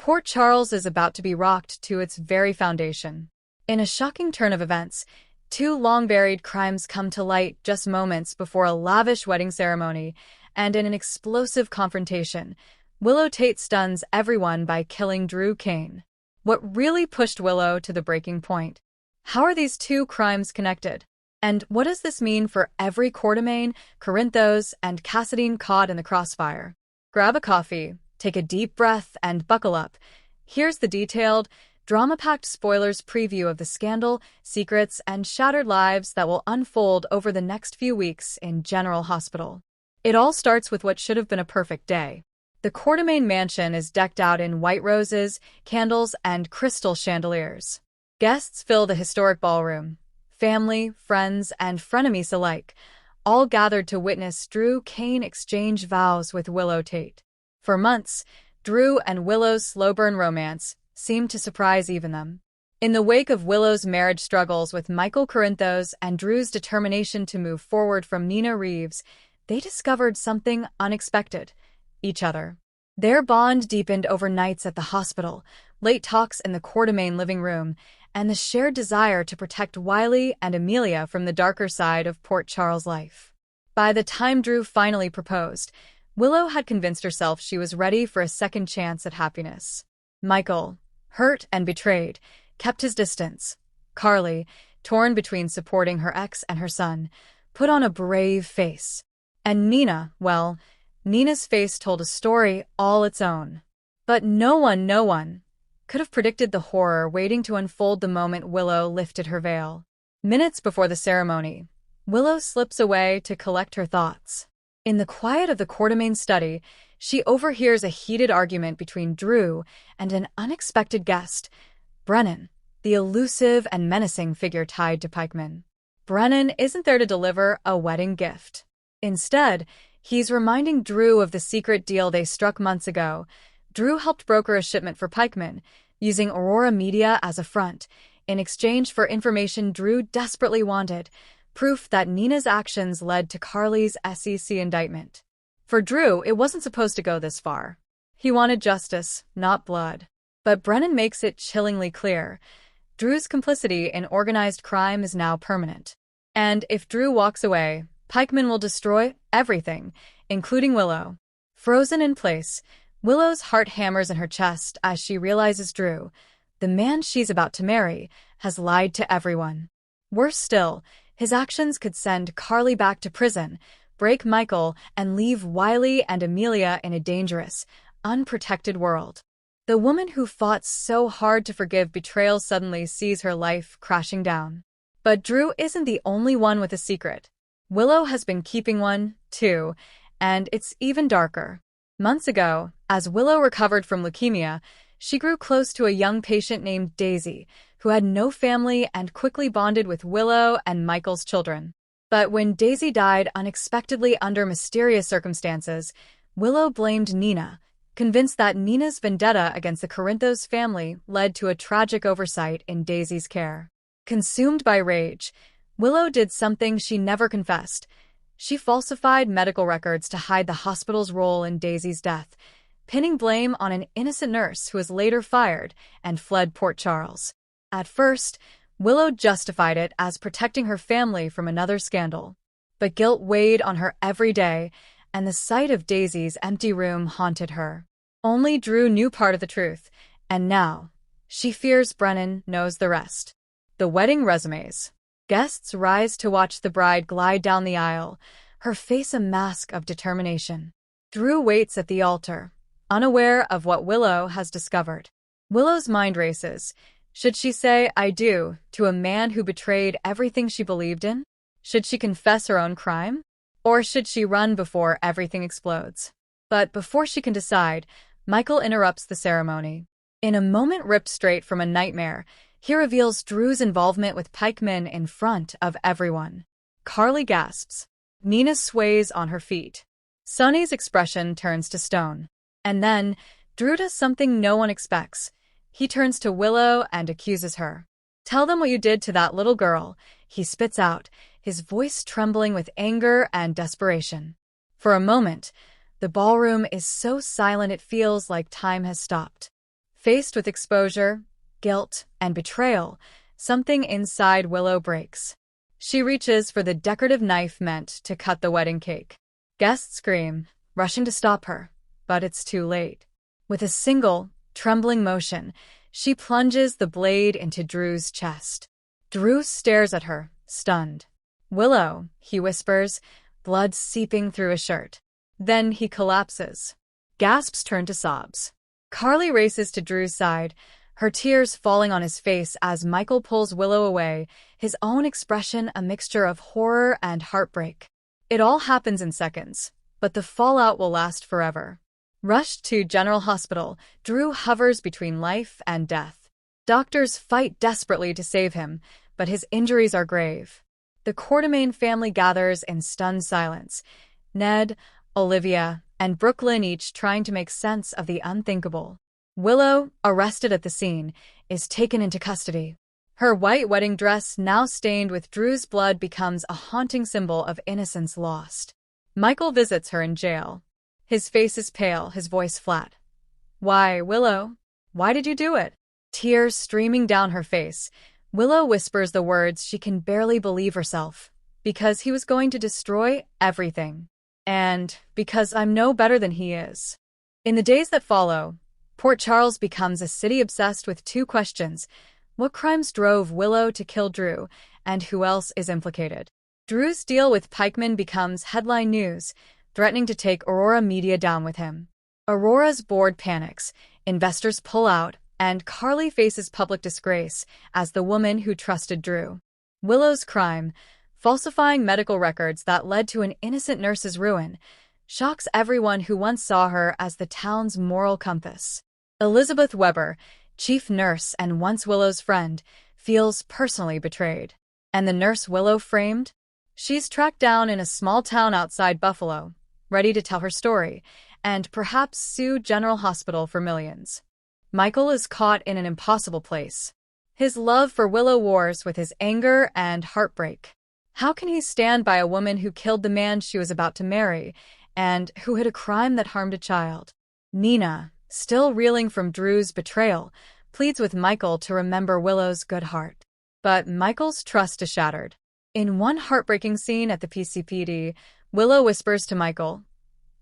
Port Charles is about to be rocked to its very foundation. In a shocking turn of events, two long-buried crimes come to light just moments before a lavish wedding ceremony, and in an explosive confrontation, Willow Tate stuns everyone by killing Drew Kane. What really pushed Willow to the breaking point? How are these two crimes connected? And what does this mean for every Quartermaine, Corinthos, and Cassadine caught in the crossfire? Grab a coffee, take a deep breath, and buckle up. Here's the detailed, drama-packed spoilers preview of the scandal, secrets, and shattered lives that will unfold over the next few weeks in General Hospital. It all starts with what should have been a perfect day. The Quartermaine mansion is decked out in white roses, candles, and crystal chandeliers. Guests fill the historic ballroom. Family, friends, and frenemies alike, all gathered to witness Drew Kane exchange vows with Willow Tate. For months, Drew and Willow's slow-burn romance seemed to surprise even them. In the wake of Willow's marriage struggles with Michael Corinthos and Drew's determination to move forward from Nina Reeves, they discovered something unexpected: each other. Their bond deepened over nights at the hospital, late talks in the Quartermaine living room, and the shared desire to protect Wiley and Amelia from the darker side of Port Charles' life. By the time Drew finally proposed, Willow had convinced herself she was ready for a second chance at happiness. Michael, hurt and betrayed, kept his distance. Carly, torn between supporting her ex and her son, put on a brave face. And Nina, well, Nina's face told a story all its own. But no one could have predicted the horror waiting to unfold the moment Willow lifted her veil. Minutes before the ceremony, Willow slips away to collect her thoughts. In the quiet of the Quartermaine study, she overhears a heated argument between Drew and an unexpected guest, Brennan, the elusive and menacing figure tied to Pikeman. Brennan isn't there to deliver a wedding gift. Instead, he's reminding Drew of the secret deal they struck months ago. Drew helped broker a shipment for Pikeman, using Aurora Media as a front, in exchange for information Drew desperately wanted, proof that Nina's actions led to Carly's SEC indictment. For Drew, it wasn't supposed to go this far. He wanted justice, not blood. But Brennan makes it chillingly clear: Drew's complicity in organized crime is now permanent. And if Drew walks away, Pikeman will destroy everything, including Willow. Frozen in place, Willow's heart hammers in her chest as she realizes Drew, the man she's about to marry, has lied to everyone. Worse still, his actions could send Carly back to prison, break Michael, and leave Wiley and Amelia in a dangerous, unprotected world. The woman who fought so hard to forgive betrayal suddenly sees her life crashing down. But Drew isn't the only one with a secret. Willow has been keeping one, too, and it's even darker. Months ago, as Willow recovered from leukemia, she grew close to a young patient named Daisy, who had no family and quickly bonded with Willow and Michael's children. But when Daisy died unexpectedly under mysterious circumstances, Willow blamed Nina, convinced that Nina's vendetta against the Corinthos family led to a tragic oversight in Daisy's care. Consumed by rage, Willow did something she never confessed. She falsified medical records to hide the hospital's role in Daisy's death, pinning blame on an innocent nurse who was later fired and fled Port Charles. At first, Willow justified it as protecting her family from another scandal. But guilt weighed on her every day, and the sight of Daisy's empty room haunted her. Only Drew knew part of the truth, and now, she fears Brennan knows the rest. The wedding resumes. Guests rise to watch the bride glide down the aisle, her face a mask of determination. Drew waits at the altar, unaware of what Willow has discovered. Willow's mind races. Should she say "I do" to a man who betrayed everything she believed in? Should she confess her own crime? Or should she run before everything explodes? But before she can decide, Michael interrupts the ceremony. In a moment ripped straight from a nightmare, he reveals Drew's involvement with Pikeman in front of everyone. Carly gasps. Nina sways on her feet. Sonny's expression turns to stone. And then, Drew does something no one expects. He turns to Willow and accuses her. "Tell them what you did to that little girl," he spits out, his voice trembling with anger and desperation. For a moment, the ballroom is so silent it feels like time has stopped. Faced with exposure, guilt, and betrayal, something inside Willow breaks. She reaches for the decorative knife meant to cut the wedding cake. Guests scream, rushing to stop her, but it's too late. With a single, trembling motion, she plunges the blade into Drew's chest. Drew stares at her, stunned. "Willow," he whispers, blood seeping through his shirt. Then he collapses. Gasps turn to sobs. Carly races to Drew's side, her tears falling on his face as Michael pulls Willow away, his own expression a mixture of horror and heartbreak. It all happens in seconds, but the fallout will last forever. Rushed to General Hospital, Drew hovers between life and death. Doctors fight desperately to save him, but his injuries are grave. The Quartermain family gathers in stunned silence. Ned, Olivia, and Brooklyn each trying to make sense of the unthinkable. Willow, arrested at the scene, is taken into custody. Her white wedding dress, now stained with Drew's blood, becomes a haunting symbol of innocence lost. Michael visits her in jail. His face is pale, his voice flat. "Why, Willow? Why did you do it?" Tears streaming down her face, Willow whispers the words she can barely believe herself. "Because he was going to destroy everything. And because I'm no better than he is." In the days that follow, Port Charles becomes a city obsessed with two questions: what crimes drove Willow to kill Drew, and who else is implicated? Drew's deal with Pikeman becomes headline news, threatening to take Aurora Media down with him. Aurora's board panics, investors pull out, and Carly faces public disgrace as the woman who trusted Drew. Willow's crime, falsifying medical records that led to an innocent nurse's ruin, shocks everyone who once saw her as the town's moral compass. Elizabeth Weber, chief nurse and once Willow's friend, feels personally betrayed. And the nurse Willow framed? She's tracked down in a small town outside Buffalo, ready to tell her story, and perhaps sue General Hospital for millions. Michael is caught in an impossible place. His love for Willow wars with his anger and heartbreak. How can he stand by a woman who killed the man she was about to marry, and who hid a crime that harmed a child? Nina, still reeling from Drew's betrayal, pleads with Michael to remember Willow's good heart. But Michael's trust is shattered. In one heartbreaking scene at the PCPD, Willow whispers to Michael,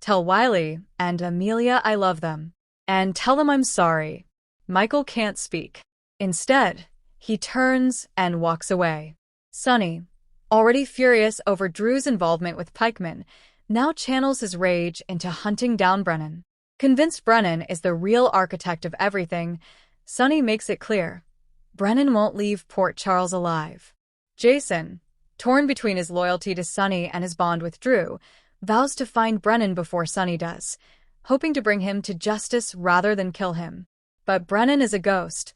"Tell Wiley and Amelia I love them. And tell them I'm sorry." Michael can't speak. Instead, he turns and walks away. Sonny, already furious over Drew's involvement with Pikeman, now channels his rage into hunting down Brennan. Convinced Brennan is the real architect of everything, Sonny makes it clear: Brennan won't leave Port Charles alive. Jason, torn between his loyalty to Sonny and his bond with Drew, vows to find Brennan before Sonny does, hoping to bring him to justice rather than kill him. But Brennan is a ghost,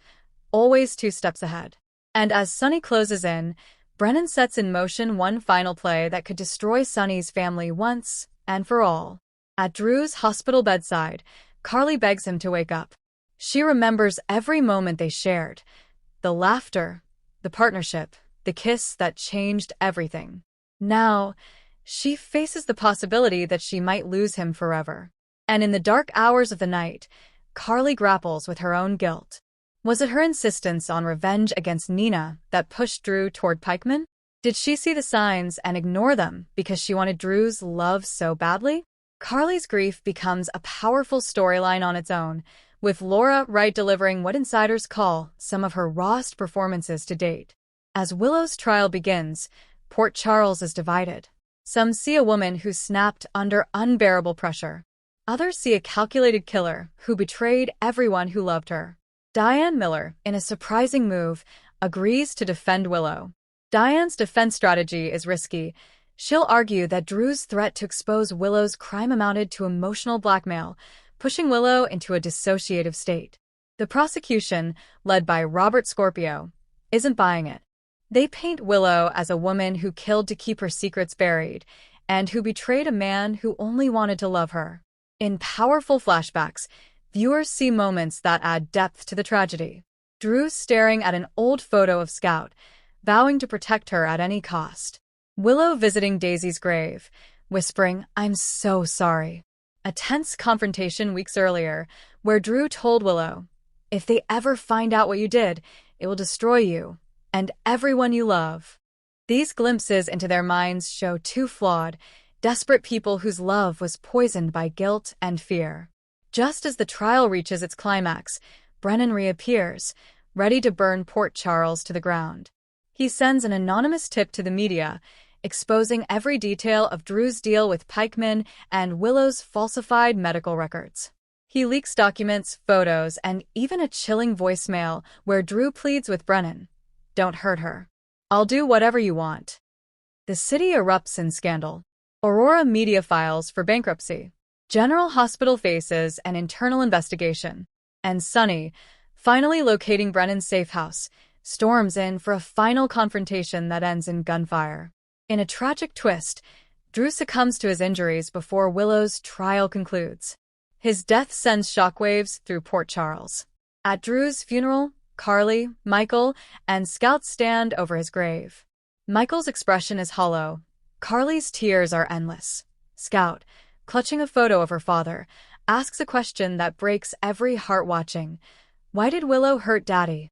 always 2 steps ahead. And as Sonny closes in, Brennan sets in motion one final play that could destroy Sonny's family once and for all. At Drew's hospital bedside, Carly begs him to wake up. She remembers every moment they shared, the laughter, the partnership, the kiss that changed everything. Now, she faces the possibility that she might lose him forever. And in the dark hours of the night, Carly grapples with her own guilt. Was it her insistence on revenge against Nina that pushed Drew toward Pikeman? Did she see the signs and ignore them because she wanted Drew's love so badly? Carly's grief becomes a powerful storyline on its own, with Laura Wright delivering what insiders call some of her rawest performances to date. As Willow's trial begins, Port Charles is divided. Some see a woman who snapped under unbearable pressure. Others see a calculated killer who betrayed everyone who loved her. Diane Miller, in a surprising move, agrees to defend Willow. Diane's defense strategy is risky. She'll argue that Drew's threat to expose Willow's crime amounted to emotional blackmail, pushing Willow into a dissociative state. The prosecution, led by Robert Scorpio, isn't buying it. They paint Willow as a woman who killed to keep her secrets buried, and who betrayed a man who only wanted to love her. In powerful flashbacks, viewers see moments that add depth to the tragedy. Drew staring at an old photo of Scout, vowing to protect her at any cost. Willow visiting Daisy's grave, whispering, "I'm so sorry." A tense confrontation weeks earlier, where Drew told Willow, If they ever find out what you did, it will destroy you and everyone you love. These glimpses into their minds show two flawed, desperate people whose love was poisoned by guilt and fear. Just as the trial reaches its climax, Brennan reappears, ready to burn Port Charles to the ground. He sends an anonymous tip to the media, exposing every detail of Drew's deal with Pikeman and Willow's falsified medical records. He leaks documents, photos, and even a chilling voicemail where Drew pleads with Brennan, "Don't hurt her. I'll do whatever you want." The city erupts in scandal. Aurora Media files for bankruptcy. General Hospital faces an internal investigation. And Sunny, finally locating Brennan's safe house, storms in for a final confrontation that ends in gunfire. In a tragic twist, Drew succumbs to his injuries before Willow's trial concludes. His death sends shockwaves through Port Charles. At Drew's funeral, Carly, Michael, and Scout stand over his grave. Michael's expression is hollow. Carly's tears are endless. Scout, clutching a photo of her father, asks a question that breaks every heart watching. Why did Willow hurt Daddy?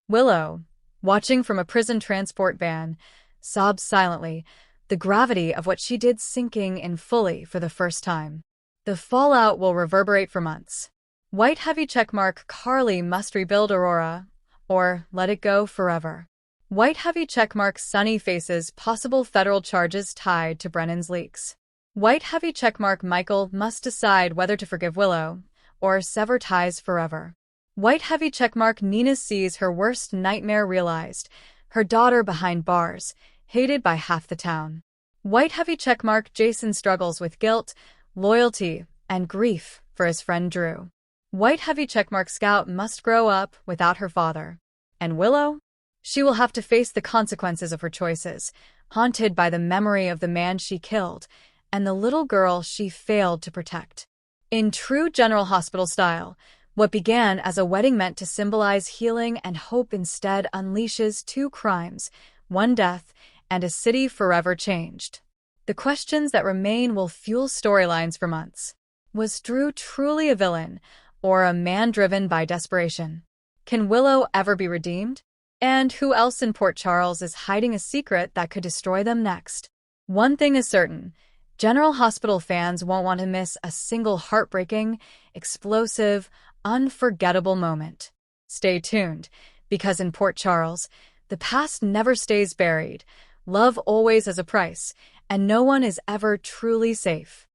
Willow, watching from a prison transport van, sobs silently, the gravity of what she did sinking in fully for the first time. The fallout will reverberate for months. White heavy checkmark Carly must rebuild Aurora, or let it go forever. White heavy checkmark Sunny faces possible federal charges tied to Brennan's leaks. White heavy checkmark Michael must decide whether to forgive Willow, or sever ties forever. White heavy checkmark Nina sees her worst nightmare realized, her daughter behind bars, hated by half the town. White heavy checkmark Jason struggles with guilt, loyalty, and grief for his friend Drew. White heavy checkmark Scout must grow up without her father. And Willow? She will have to face the consequences of her choices, haunted by the memory of the man she killed and the little girl she failed to protect. In true General Hospital style, what began as a wedding meant to symbolize healing and hope instead unleashes two crimes, one death, and a city forever changed. The questions that remain will fuel storylines for months. Was Drew truly a villain, or a man driven by desperation? Can Willow ever be redeemed? And who else in Port Charles is hiding a secret that could destroy them next? One thing is certain, General Hospital fans won't want to miss a single heartbreaking, explosive, unforgettable moment. Stay tuned, because in Port Charles, the past never stays buried, love always has a price, and no one is ever truly safe.